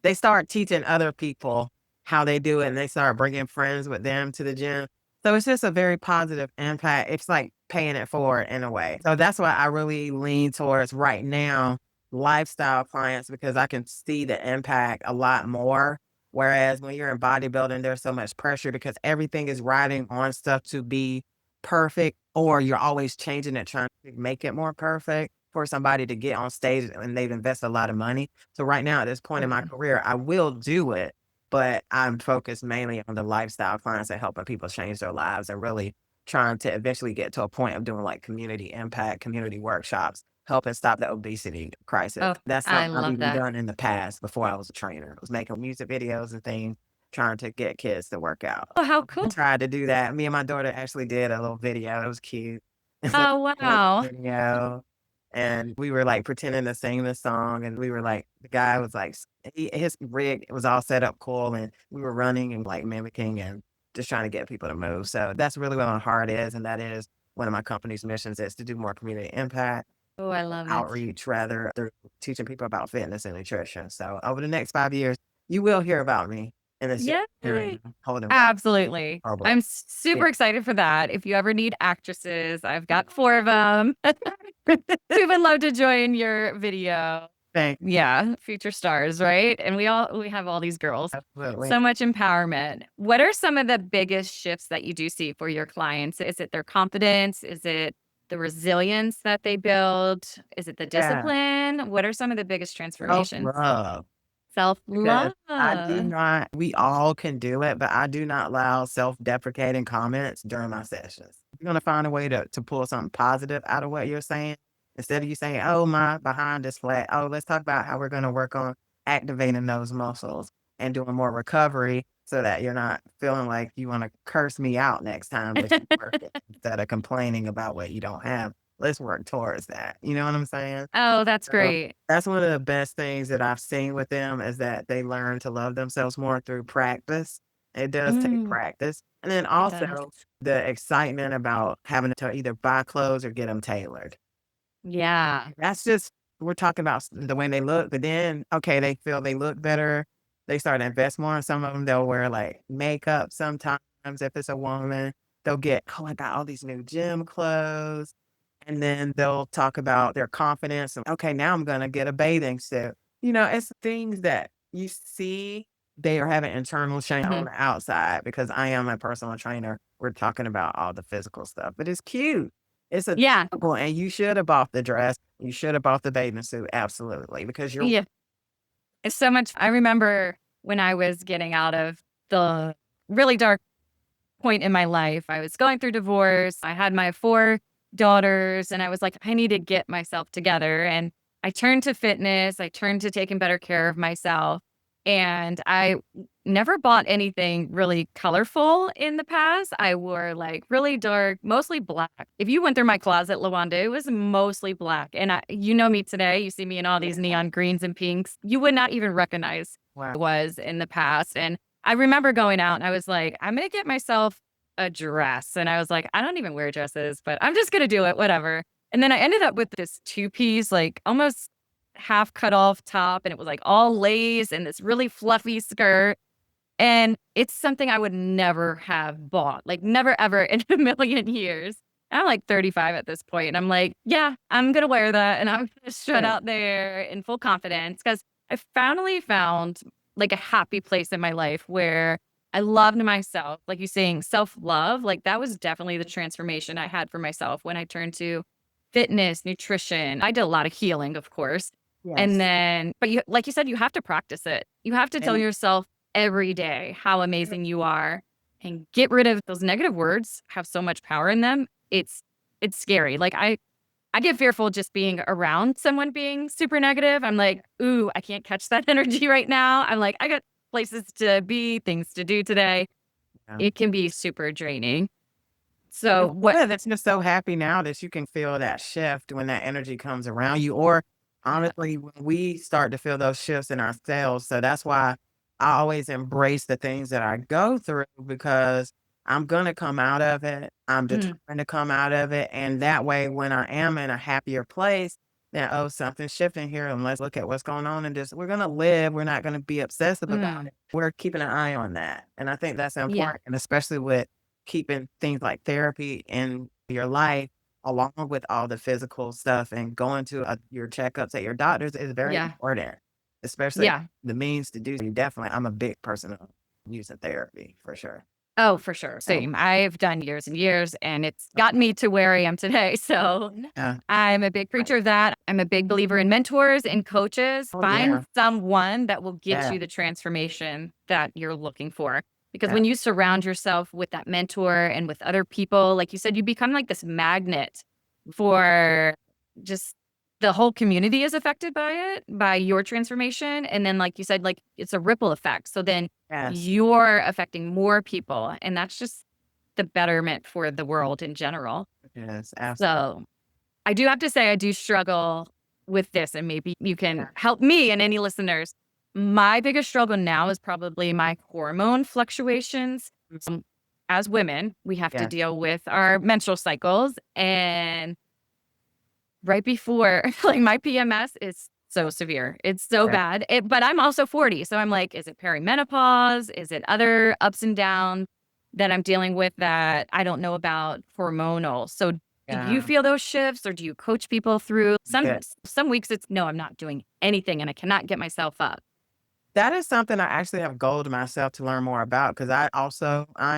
S2: They start teaching other people how they do it, and they start bringing friends with them to the gym. So it's just a very positive impact. It's like paying it forward in a way. So that's why I really lean towards right now lifestyle clients because I can see the impact a lot more. Whereas when you're in bodybuilding, there's so much pressure because everything is riding on stuff to be perfect, or you're always changing it, trying to make it more perfect for somebody to get on stage and they've invested a lot of money. So right now at this point in my
S1: Oh,
S2: career, I will do it, but I'm focused mainly on the lifestyle clients and helping people change their lives and really trying to eventually get to a point of doing like community impact, community workshops, helping stop the obesity crisis.
S1: oh,
S2: That's
S1: I
S2: something I've
S1: love
S2: even
S1: that.
S2: done in the past before I was a trainer. I was making music videos and things, trying to get kids to work out.
S1: Oh, how
S2: I
S1: cool.
S2: tried to do that. Me and my daughter actually did a little video. It was cute. It's like
S1: Oh,
S2: a little
S1: wow.
S2: video, and we were, like, pretending to sing the song, and we were, like the guy was, like, his rig was all set up cool, and we were running and, like, mimicking and just trying to get people to move, so that's really where my heart is, and that is one of my company's missions is to do more community impact
S1: Oh, I love it.
S2: outreach rather through teaching people about fitness and nutrition. So over the next 5 years, you will hear about me in this
S1: Yay.
S2: area holding
S1: Absolutely.
S2: public.
S1: I'm
S2: Yeah.
S1: super excited for that. If you ever need actresses, I've got 4 of them. We would love to join your video.
S2: Thank
S1: Yeah, future stars, right? And we have all these girls.
S2: absolutely.
S1: So much empowerment. What are some of the biggest shifts that you do see for your clients? Is it their confidence? Is it the resilience that they build? Is it the
S2: Yeah.
S1: discipline? What are some of the biggest transformations?
S2: Self-love. Because
S1: Self-love.
S2: I do not we all can do it, but I do not allow self-deprecating comments during my sessions. You're gonna find a way to pull something positive out of what you're saying. Instead of you saying, "Oh, my behind is flat. Oh, let's talk about how we're gonna work on activating those muscles and doing more recovery so that you're not feeling like you wanna curse me out next time that you work it instead of complaining about what you don't have. Let's work towards that." You know what I'm saying?
S1: Oh, that's
S2: So,
S1: great.
S2: that's one of the best things that I've seen with them is that they learn to love themselves more through practice. It does take
S1: Mm,
S2: practice. And then
S1: it does.
S2: also the excitement about having to either buy clothes or get them tailored.
S1: Yeah.
S2: That's just we're talking about the way they look, but then, okay, they feel they look better. They start to invest more in some of them. They'll wear like makeup sometimes if it's a woman. They'll get, oh, I got all these new gym clothes. And then they'll talk about their confidence. And, okay, now I'm going to get a bathing suit. It's things that you see they are having internal change on
S1: Mhm.
S2: the outside because I am a personal trainer. We're talking about all the physical stuff, but it's cute. It's
S1: Yeah.
S2: adorable, and you should have bought the dress. You should have bought the bathing suit, absolutely, because you're
S1: Yeah. It's so much I remember when I was getting out of the really dark point in my life. I was going through divorce. I had my 4 daughters, and I was like, I need to get myself together. And I turned to fitness. I turned to taking better care of myself. And I never bought anything really colorful in the past. I wore like really dark, mostly black. If you went through my closet, Lawanda, it was mostly black. And you know me today. You see me in all these neon greens and pinks. You would not even recognize
S2: wow.
S1: who I was in the past. And I remember going out and I was like, I'm going to get myself a dress. And I was like, I don't even wear dresses, but I'm just going to do it, whatever. And then I ended up with this 2-piece, like almost half cut off top. And it was like all lace and this really fluffy skirt. And it's something I would never have bought, like never ever in a million years. I'm like 35 at this point, and I'm like, yeah, I'm gonna wear that, and I'm gonna strut
S2: Right.
S1: out there in full confidence because I finally found like a happy place in my life where I loved myself. Like you saying, self love, like that was definitely the transformation I had for myself when I turned to fitness, nutrition. I did a lot of healing, of course. And
S2: Yes.
S1: then, but like you said, you have to practice it. You have to tell
S2: And
S1: yourself every day how amazing you are and get rid of those negative words have so much power in them. It's scary. Like I get fearful just being around someone being super negative. I'm like, ooh, I can't catch that energy right now. I'm like, I got places to be, things to do today.
S2: yeah.
S1: It can be super draining.
S2: And
S1: So what
S2: good, that's just so happy now that you can feel that shift when that energy comes around you, or
S1: yeah.
S2: honestly, when we start to feel those shifts in ourselves. So that's why I always embrace the things that I go through because I'm gonna come out of it. I'm
S1: Mm,
S2: determined to come out of it. And that way, when I am in a happier place, then oh, something's shifting here, and let's look at what's going on and just we're gonna live. We're not gonna be obsessive about
S1: mm,
S2: it. We're keeping an eye on that. And I think that's
S1: yeah.
S2: important, and especially with keeping things like therapy in your life, along with all the physical stuff and going to your checkups at your doctors is very
S1: Yeah.
S2: important, especially
S1: Yeah.
S2: the means to do so. Definitely, I'm a big person of using therapy for sure.
S1: Oh, for sure.
S2: Oh,
S1: Same. I've done years and years, and it's gotten me to where I am today. So
S2: yeah.
S1: I'm a big
S2: Right.
S1: preacher of that. I'm a big believer in mentors and coaches.
S2: Oh,
S1: Find
S2: yeah.
S1: someone that will get
S2: Yeah.
S1: you the transformation that you're looking for. Because
S2: Yeah.
S1: when you surround yourself with that mentor and with other people, like you said, you become like this magnet for just the whole community is affected by it, by your transformation. And then, like you said, like it's a ripple effect. So then
S2: Yes.
S1: you're affecting more people. And that's just the betterment for the world in general.
S2: Yes. Absolutely.
S1: So I do have to say I do struggle with this, and maybe you can help me and any listeners. My biggest struggle now is probably my hormone fluctuations. Um, as women, we have to
S2: Yeah.
S1: deal with our menstrual cycles, and right before, like, my PMS is so severe. It's so
S2: Yeah.
S1: bad. But I'm also 40. So I'm like, is it perimenopause? Is it other ups and downs that I'm dealing with that I don't know about, hormonal? So do you
S2: Yeah.
S1: feel those shifts, or do you coach people through
S2: Yeah.
S1: some weeks it's no, I'm not doing anything and I cannot get myself up.
S2: That is something I actually have goaled myself to learn more about because I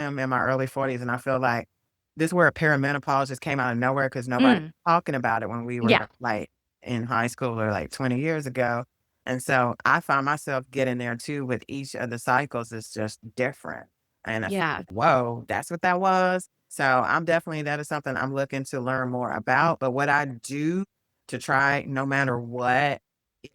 S2: am in my early 40s and I feel like this word perimenopause just came out of nowhere because nobody
S1: Mm,
S2: was talking about it when we
S1: yeah.
S2: were like in high school or like 20 years ago. And so I found myself getting there too with each of the cycles is just different. And I
S1: Yeah.
S2: whoa, that's what that was. So that is something I'm looking to learn more about. But what I do to try no matter what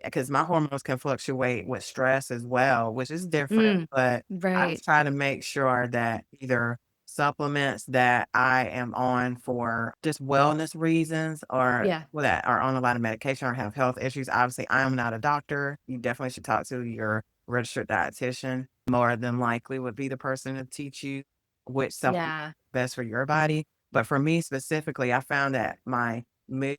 S2: because my hormones can fluctuate with stress as well, which is different,
S1: Mm,
S2: but I
S1: right.
S2: just try to make sure that either supplements that I am on for just wellness reasons or
S1: Yeah.
S2: that are on a lot of medication or have health issues. Obviously, I am not a doctor. You definitely should talk to your registered dietitian. More than likely would be the person to teach you which supplement
S1: Yeah.
S2: best for your body. But for me specifically, I found that my mood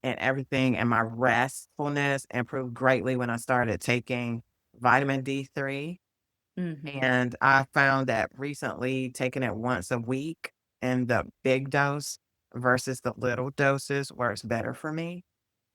S2: and everything and my restfulness improved greatly when I started taking vitamin D3.
S1: Mhm.
S2: And I found that recently taking it once a week in the big dose versus the little doses works better for me.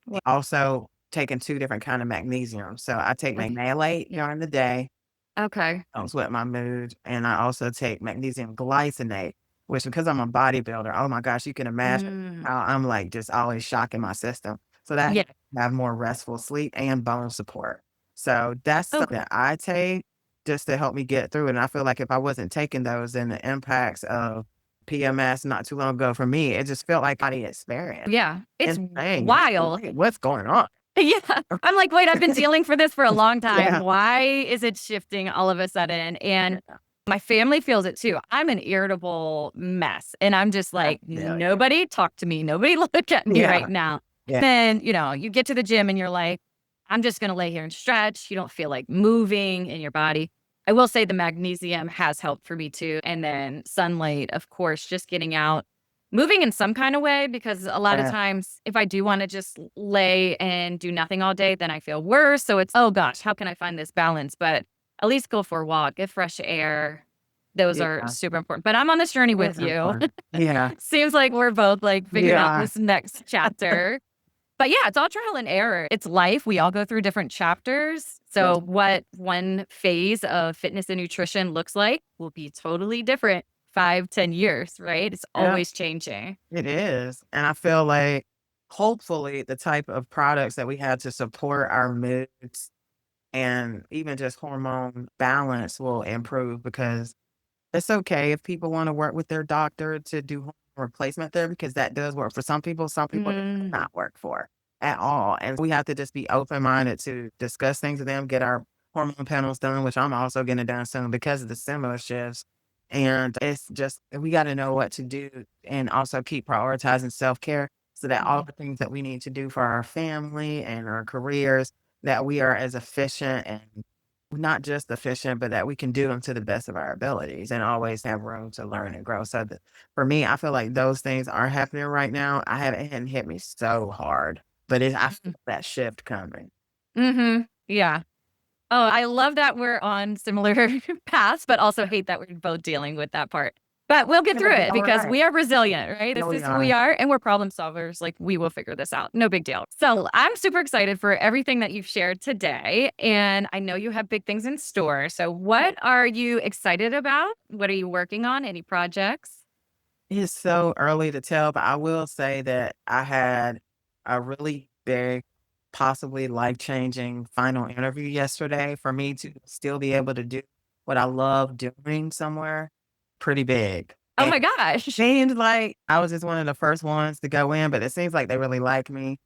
S1: Well,
S2: Also, taking 2 different kind of magnesium. So I take
S1: okay.
S2: magnalate during the day
S1: Okay.
S2: helps with my mood, and I also take magnesium glycinate, which because I'm a bodybuilder, oh my gosh, you can imagine
S1: Mm.
S2: how I'm, like, just always shocking my system. So that
S1: Yeah.
S2: helps me have more restful sleep and bone support. So that's something
S1: Okay.
S2: that I take just to help me get through it, and I feel like if I wasn't taking those, then the impacts of PMS not too long ago for me, it just felt like body experience.
S1: Yeah. It's
S2: Insane.
S1: wild.
S2: Wait, what's going on?
S1: Yeah. I'm like, "Wait, I've been dealing for this for a long time.
S2: Yeah.
S1: Why is it shifting all of a sudden?" And
S2: Yeah.
S1: my family feels it too. I'm an irritable mess, and I'm just
S2: I
S1: like,
S2: feel you.
S1: "Nobody talk to me. Nobody look at me right
S2: Yeah.
S1: now."
S2: Yeah.
S1: Then, you get to the gym and you're like, "I'm just gonna lay here and stretch." You don't feel like moving in your body. I will say the magnesium has helped for me too, and then sunlight, of course, just getting out, moving in some kind of way, because a lot of
S2: Yeah.
S1: times if I do wanna just lay and do nothing all day, then I feel worse, so it's, "Oh gosh, how can I find this balance?" But at least go for a walk, get fresh air. Those are
S2: Yeah.
S1: super important, but I'm on this journey with
S2: It's
S1: you.
S2: important. Yeah.
S1: Seems like we're both, like, figuring out
S2: Yeah.
S1: this next chapter. But yeah, it's all trial and error. It's life. We all go through different chapters.
S2: Yes.
S1: So what one phase of fitness and nutrition looks like will be totally different 5, 10 years, right? It's
S2: Yeah,
S1: always changing.
S2: it is, and I feel like, hopefully, the type of products that we have to support our moods and even just hormone balance will improve because it's okay if people wanna work with their doctor to do hormone replacement therapy because that does work for some people it does
S1: Mm,
S2: not work for at all, and we have to just be open-minded to discuss things with them, get our hormone panels done, which I'm also getting done soon because of the similar shifts, and it's just we gotta know what to do and also keep prioritizing self-care so that all
S1: mhm,
S2: the things that we need to do for our family and our careers, that we are as efficient and not just efficient, but that we can do them to the best of our abilities and always have room to learn and grow. So for me, I feel like those things are happening right now. It hadn't hit me so hard, but I feel
S1: mhm,
S2: that shift coming.
S1: mhm. Yeah. Oh, I love that we're on similar paths, but also hate that we're both dealing with that part. But we'll get
S2: It'll
S1: through
S2: be
S1: it
S2: all
S1: because
S2: right.
S1: we are resilient, right?
S2: No,
S1: This
S2: we
S1: is who we
S2: are.
S1: are, and we're problem solvers. Like, we will figure this out. No big deal. So I'm super excited for everything that you've shared today. And I know you have big things in store. So, what are you excited about? What are you working on? Any projects?
S2: It's so early to tell, but I will say that I had a really big, possibly life-changing final interview yesterday for me to still be able to do what I love doing somewhere pretty big.
S1: Oh my gosh.
S2: Seemed like I was just one of the first ones to go in, but it seems like they really like me,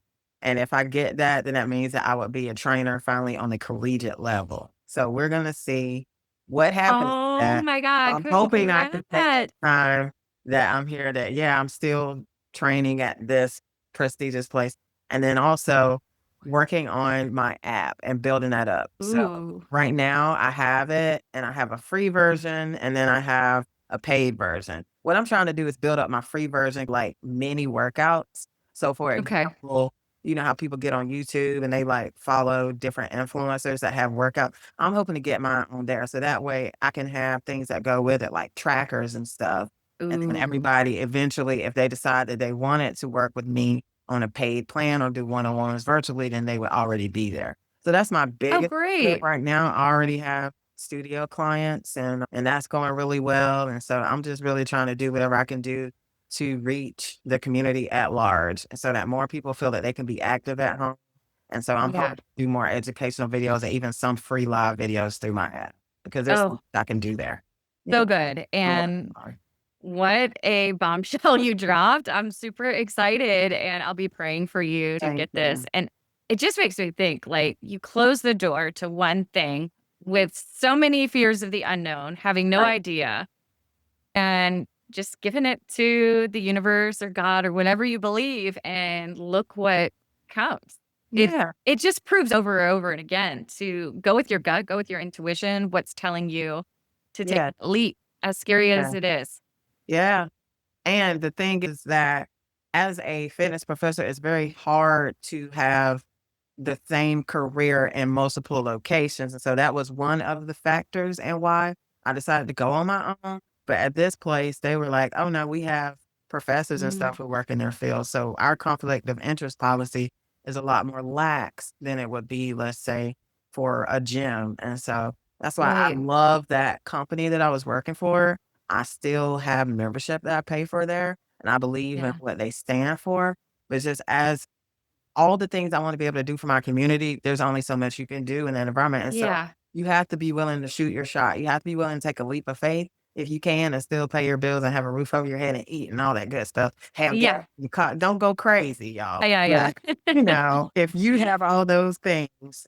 S2: and if I get that, then that means that I would be a trainer finally on the collegiate level. So we're gonna see what happens with
S1: Oh
S2: that.
S1: my God.
S2: I'm hoping I can take
S1: Congrats.
S2: the time that I'm here that, yeah, I'm still training at this prestigious place, and then also working on my app and building that up. So
S1: Ooh.
S2: right now, I have it, and I have a free version, and then I have a paid version. What I'm trying to do is build up my free version, like mini workouts. So for
S1: Okay.
S2: example, you know how people get on YouTube and they like follow different influencers that have workout. I'm hoping to get mine on there so that way I can have things that go with it, like trackers and stuff. And then
S1: Ooh.
S2: everybody eventually, if they decide that they wanted to work with me on a paid plan or do one-on-ones virtually, then they would already be there. So that's my
S1: Oh,
S2: biggest thing
S1: great.
S2: right now. I already have studio clients and that's going really well. And so I'm just really trying to do whatever I can do to reach the community at large and so that more people feel that they can be active at home. And so I'm
S1: Yeah.
S2: hoping to do more educational videos and even some free live videos through my app because there's
S1: Oh,
S2: something I can do there.
S1: so
S2: Yeah.
S1: good.
S2: I'm working
S1: And
S2: hard.
S1: what a bombshell you dropped. I'm super excited and I'll be praying for you to
S2: Thank
S1: get this.
S2: you.
S1: And it just makes me think like you close the door to one thing with so many fears of the unknown, having no
S2: Right.
S1: idea, and just giving it to the universe or God or whatever you believe, and look what comes. It
S2: Yeah.
S1: it just proves over and over and again to go with your gut, go with your intuition, what's telling you to take
S2: Yeah.
S1: a leap, as scary as
S2: Yeah.
S1: it is.
S2: Yeah. And the thing is that as a fitness professor, it's very hard to have the same career in multiple locations. And so that was one of the factors and why I decided to go on my own. But at this place, they were like, oh no, we have professors and
S1: Mm,
S2: stuff who work in their field. So our conflict of interest policy is a lot more lax than it would be, let's say, for a gym. And so that's why I
S1: right.
S2: love that company that I was working for. I still have membership that I pay for there. And I believe in
S1: Yeah.
S2: what they stand for. But it's just as all the things I want to be able to do for my community, there's only so much you can do in that environment. And so
S1: Yeah.
S2: you have to be willing to shoot your shot. You have to be willing to take a leap of faith if you can and still pay your bills and have a roof over your head and eat and all that good stuff. Have gas
S1: Yeah.
S2: in your car. Don't go crazy, y'all.
S1: Yeah.
S2: But, you know, if you have all those things,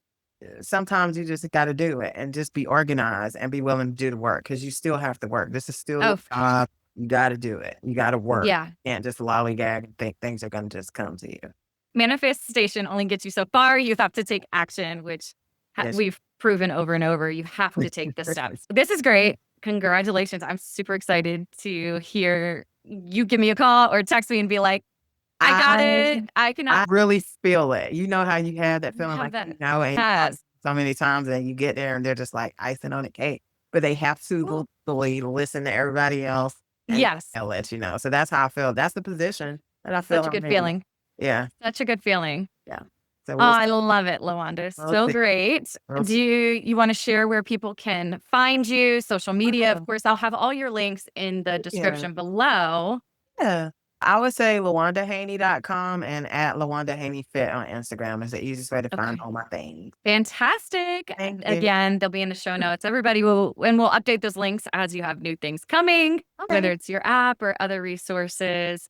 S2: sometimes you just got to do it and just be organized and be willing to do the work because you still have to work. This is still
S1: Oh,
S2: your job. You got to do it. You got to work.
S1: yeah.
S2: You can't just lollygag and think things are going to just come to you.
S1: Manifestation only gets you so far. You have to take action, which
S2: Yes.
S1: we've proven over and over. You have to take the steps. This is great. Congratulations. I'm super excited to hear you give me a call or text me and be like, I got it.
S2: I
S1: I cannot
S2: I really feel it. You know how you have that feeling
S1: have
S2: like,
S1: that.
S2: and
S1: Yes.
S2: so many times and you get there and they're just like icing on the cake, but they have to literally listen to everybody else and
S1: Yes.
S2: they'll let you know. So that's how I feel. That's the position that I feel
S1: Such a
S2: I'm
S1: good
S2: in.
S1: feeling.
S2: Yeah,
S1: Such a good feeling.
S2: yeah. So
S1: Oh, I love it, Lawanda.
S2: we'll
S1: So
S2: see.
S1: great.
S2: We'll
S1: Do
S2: see.
S1: you want to share where people can find you, social media?
S2: Yeah.
S1: Of course, I'll have all your links in the
S2: Yeah.
S1: description below.
S2: Yeah. I would say LawandaHaney.com and at Lawanda Haney Fit on Instagram is the easiest way to find
S1: Okay.
S2: all my things.
S1: Fantastic.
S2: Thank you.
S1: Again, they'll be in the show notes. Everybody will, and we'll update those links as you have new things coming, whether
S2: Okay.
S1: it's your app or other resources.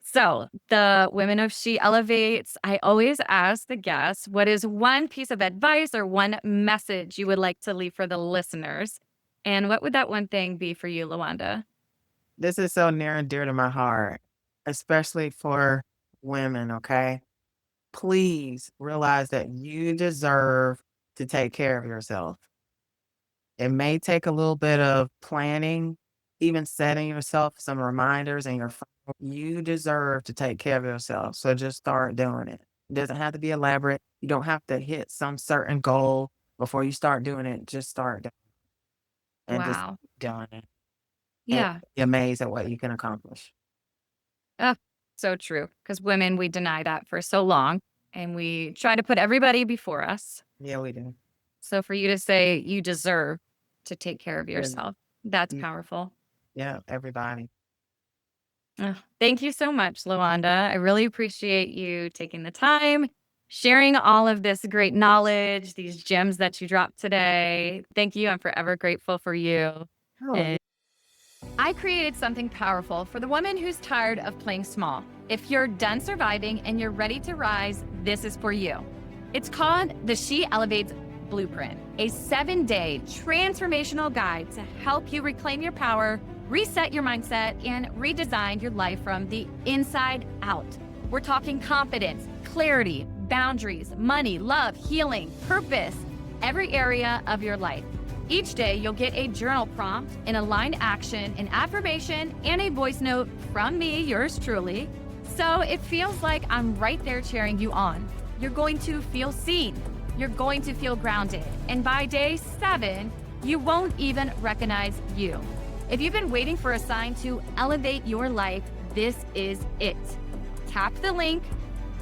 S1: So, the Women of She Elevates, I always ask the guests, what is one piece of advice or one message you would like to leave for the listeners? And what would that one thing be for you, Lawanda?
S2: This is so near and dear to my heart, especially for women, okay? Please realize that you deserve to take care of yourself. It may take a little bit of planning, even setting yourself some reminders in your phone. You deserve to take care of yourself. So just start doing it. It doesn't have to be elaborate. You don't have to hit some certain goal before you start doing it. Just start doing it and just
S1: Wow.
S2: keep doing it and
S1: Yeah.
S2: be amazed at what you can accomplish.
S1: Oh, so true. Because women, we deny that for so long and we try to put everybody before us.
S2: Yeah, we do.
S1: So for you to say you deserve to take care of
S2: Yeah.
S1: yourself, that's
S2: Mm,
S1: powerful.
S2: yeah, everybody.
S1: Ugh, thank you so much, Lawanda. I really appreciate you taking the time, sharing all of this great knowledge, these gems that you dropped today. Thank you. I'm forever grateful for you.
S2: Oh,
S1: And I created something powerful for the woman who's tired of playing small. If you're done surviving and you're ready to rise, this is for you. It's called the She Elevates Blueprint, a 7-day transformational guide to help you reclaim your power, reset your mindset, and redesign your life from the inside out. We're talking confidence, clarity, boundaries, money, love, healing, purpose, every area of your life. Each day, you'll get a journal prompt, an aligned action, an affirmation, and a voice note from me, yours truly, So it feels like I'm right there cheering you on. You're going to feel seen. You're going to feel grounded. And by day 7, you won't even recognize you. If you've been waiting for a sign to elevate your life, this is it. Tap the link,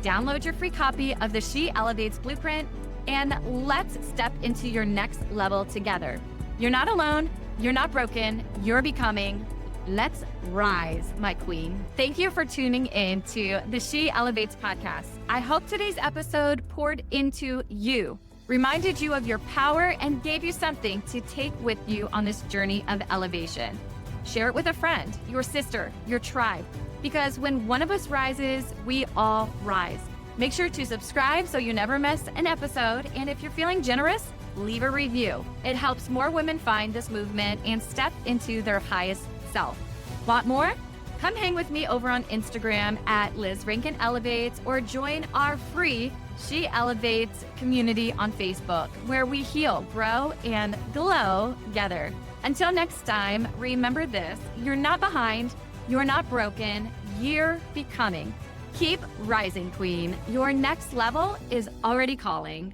S1: download your free copy of the She Elevates Blueprint, and let's step into your next level together. You're not alone. You're not broken. You're becoming. Let's rise, my queen. Thank you for tuning in to the She Elevates podcast. I hope today's episode poured into you, reminded you of your power, and gave you something to take with you on this journey of elevation. Share it with a friend, your sister, your tribe, because when one of us rises, we all rise. Make sure to subscribe so you never miss an episode. And if you're feeling generous, leave a review. It helps more women find this movement and step into their highest self. Want more? Come hang with me over on Instagram at Liz Rankin Elevates, or join our free She Elevates community on Facebook, where we heal, grow, and glow together. Until next time, remember this: you're not behind, you're not broken, you're becoming. Keep rising, queen. Your next level is already calling.